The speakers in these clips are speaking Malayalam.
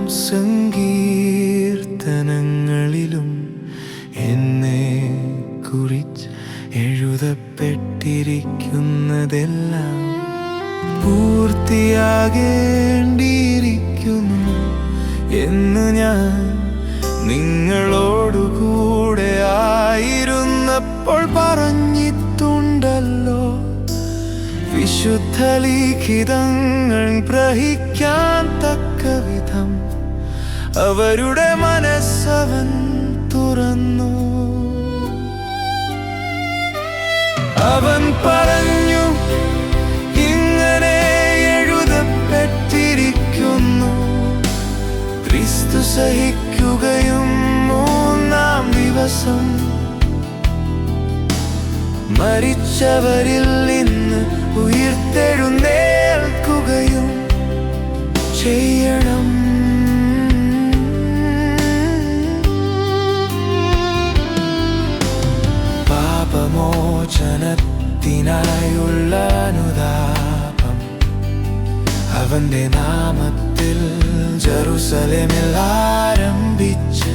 സങ്കീർത്തനങ്ങളിലും എന്നെ കുറിച്ച് എഴുതപ്പെട്ടിരിക്കുന്നതെല്ലാം പൂർത്തിയാകേണ്ടിയിരിക്കുന്നു എന്ന് ഞാൻ നിങ്ങളോടുകൂടെ ആയിരുന്നപ്പോൾ പറഞ്ഞിട്ടുണ്ടല്ലോ. വിശുദ്ധ ലിഖിതങ്ങൾ ഗ്രഹിക്കാൻ തക്കവിധം അവരുടെ മനസ്സവൻ തുറന്നു. അവൻ പറഞ്ഞു, ഇങ്ങനെ എഴുതപ്പെട്ടിരിക്കുന്നു, ക്രിസ്തു സഹിക്കുകയും മൂന്നാം ദിവസം മരിച്ചവരിൽ നിന്ന് ഉയിർത്തെഴുന്നേൽക്കുകയും ചെയ്യണം. പാപമോചനത്തിനായുള്ള അനുതാപം അവന്റെ നാമത്തിൽ ജെറുസലേമിൽ ആരംഭിച്ച്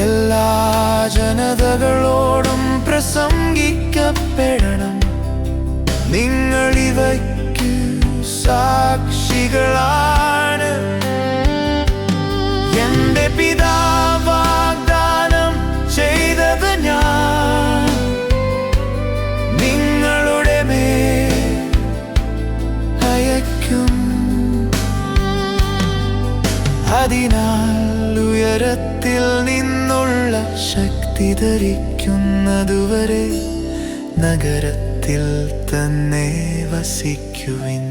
എല്ലാ ജനതകളോടും പ്രസംഗിക്കപ്പെടണം. നിങ്ങൾ ഇവയ്ക്ക് സാക്ഷികളാണ്. എന്റെ പിതാവ് വാഗ്ദാനം ചെയ്തത് ഞാൻ നിങ്ങളുടെ മേൽ അയക്കും. അതിനാൽ ഉയരത്തിൽ നിന്നുള്ള ശക്തി ധരിക്കുന്നതുവരെ നഗരത്തിൽ തന്നെ വസിക്കുവിൻ.